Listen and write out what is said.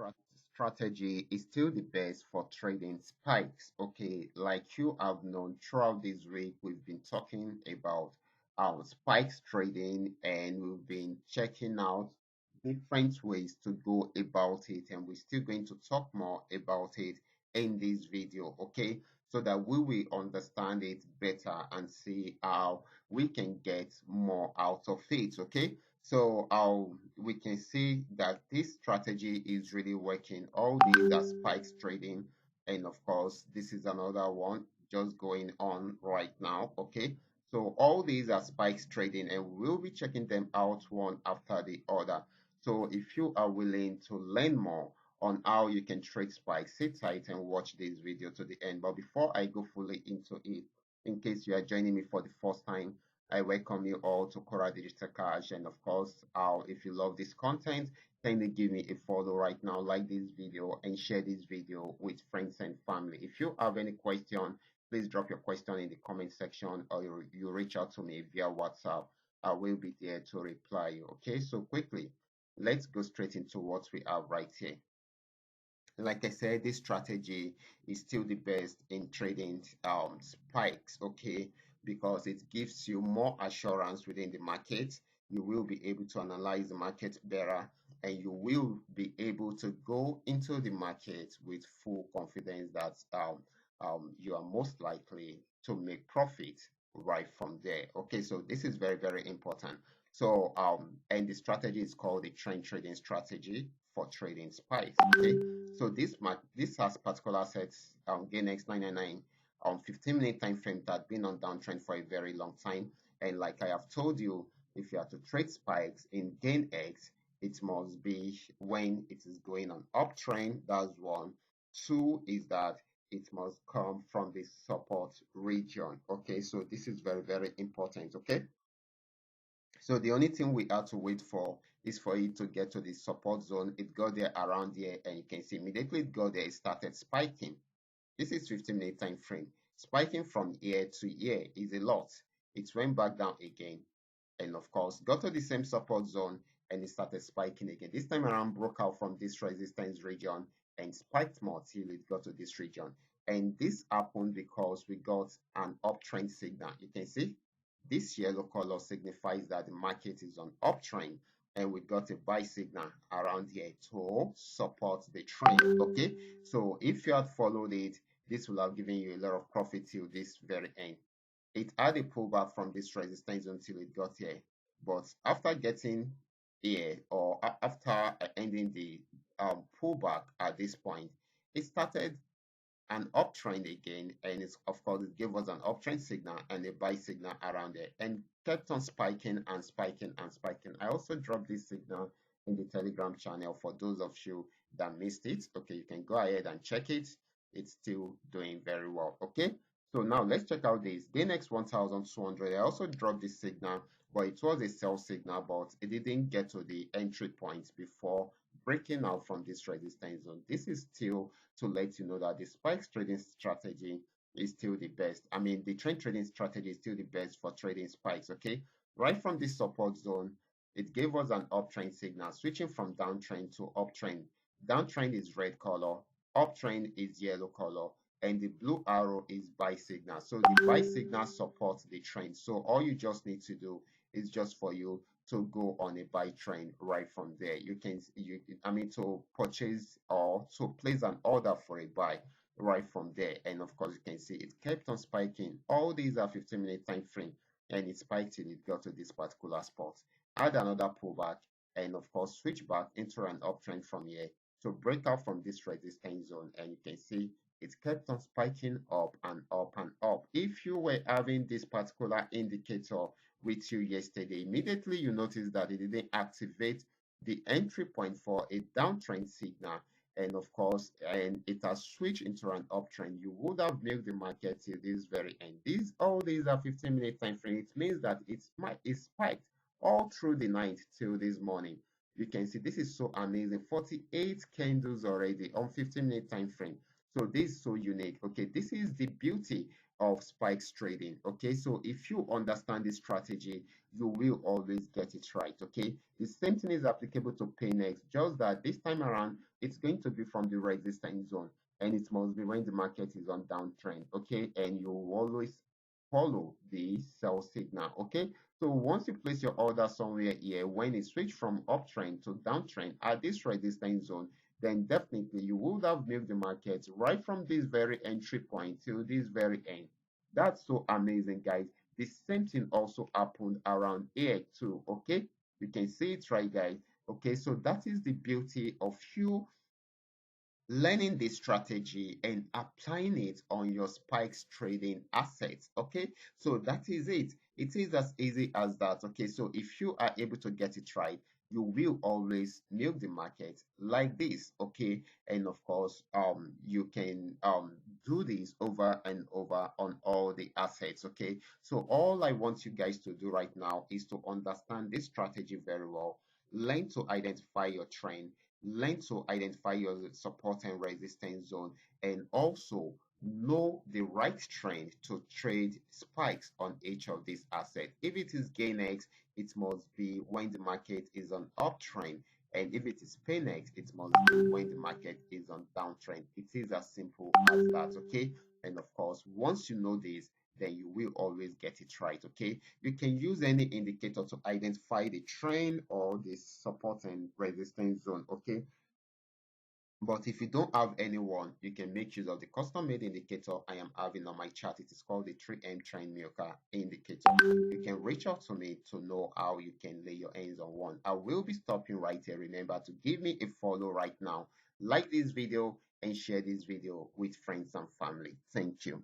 strat- strategy is still the best for trading spikes. Okay, like you have known throughout this week, we've been talking about spikes trading and we've been checking out different ways to go about it, and we're still going to talk more about it in this video. Okay, so that we will understand it better and see how we can get more out of it. Okay, so we can see that this strategy is really working. All these are spikes trading, and of course, this is another one just going on right now. Okay, so all these are spikes trading, and we'll be checking them out one after the other. So if you are willing to learn more on how you can trade spikes, sit tight and watch this video to the end. But before I go fully into it, in case you are joining me for the first time, I welcome you all to Qora Digital Cash. And of course, if you love this content, kindly give me a follow right now, like this video, and share this video with friends and family. If you have any question, please drop your question in the comment section, or you reach out to me via WhatsApp. I will be there to reply you. Okay, so quickly, let's go straight into what we have right here. Like I said, this strategy is still the best in trading spikes, okay, because it gives you more assurance within the market. You will be able to analyze the market better, and you will be able to go into the market with full confidence that you are most likely to make profit right from there. Okay, so this is very, very important. So and the strategy is called the trend trading strategy for trading spikes. Okay, so this has particular sets GainX 999 on 15-minute time frame that been on downtrend for a very long time. And like I have told you, if you are to trade spikes in GainX, it must be when it is going on uptrend. That's one. Two is that it must come from the support region. Okay, so this is very, very important. Okay, so the only thing we have to wait for is for it to get to the support zone. It got there around here, and you can see immediately it got there, it started spiking. This is 15-minute time frame. Spiking from here to here is a lot. It went back down again, and of course got to the same support zone, and it started spiking again. This time around broke out from this resistance region and spiked more till it got to this region. And this happened because we got an uptrend signal. You can see this yellow color signifies that the market is on uptrend, and we got a buy signal around here to support the trend. Okay, so if you had followed it, this will have given you a lot of profit till this very end. It had a pullback from this resistance until it got here, but after getting here, or after ending the pullback at this point, it started an uptrend again, and it's, of course, it gave us an uptrend signal and a buy signal around it, and kept on spiking and spiking and spiking. I also dropped this signal in the Telegram channel for those of you that missed it. Okay, you can go ahead and check it. It's still doing very well. Okay, so now let's check out this GainX 1200. I also dropped this signal, but it was a sell signal, but it didn't get to the entry point before breaking out from this resistance zone. This is still to let you know that the spikes trading strategy is still the best. I mean, the trend trading strategy is still the best for trading spikes. Okay, right from this support zone, it gave us an uptrend signal, switching from downtrend to uptrend. Downtrend is red color, uptrend is yellow color, and the blue arrow is buy signal. So the buy signal supports the trend. So all you just need to do is just for you to go on a buy trend right from there. You can to purchase or to place an order for a buy right from there. And of course, you can see it kept on spiking. All these are 15-minute time frame, and it spiked till it got to this particular spot. Add another pullback, and of course switch back into an uptrend from here to break out from this resistance zone, and you can see it kept on spiking up and up and up. If you were having this particular indicator with you yesterday, immediately you notice that it didn't activate the entry point for a downtrend signal, and of course, and it has switched into an uptrend, you would have milked the market till this very end. All these are 15-minute time frame. It means that it's spiked all through the night till this morning. You can see this is so amazing. 48 candles already on 15-minute time frame. So this is so unique. Okay, this is the beauty of spikes trading. Okay, so if you understand this strategy, you will always get it right. Okay, the same thing is applicable to Paynex, just that this time around it's going to be from the resistance zone, and it must be when the market is on downtrend. Okay, and you always follow the sell signal. Okay, so once you place your order somewhere here, when it switch from uptrend to downtrend at this resistance zone, then definitely you would have milked the market right from this very entry point till this very end. That's so amazing, guys. The same thing also happened around here too. Okay, you can see it right, guys. Okay, so that is the beauty of you learning this strategy and applying it on your spikes trading assets. Okay, so that is it. It is as easy as that. Okay, so if you are able to get it right, you will always milk the market like this. Okay, and of course you can do this over and over on all the assets. Okay, so all I want you guys to do right now is to understand this strategy very well, learn to identify your trend, learn to identify your support and resistance zone, and also know the right trend to trade spikes on each of these assets. If it is GainX, it must be when the market is on uptrend, and if it is PayNex, it must be when the market is on downtrend. It is as simple as that. Okay, and of course, once you know this, then you will always get it right. Okay, you can use any indicator to identify the trend or the support and resistance zone. Okay, but if you don't have anyone, you can make use of the custom made indicator I am having on my chart. It is called the 3M Trend Milker indicator. You can reach out to me to know how you can lay your hands on one. I will be stopping right here. Remember to give me a follow right now, like this video, and share this video with friends and family. Thank you.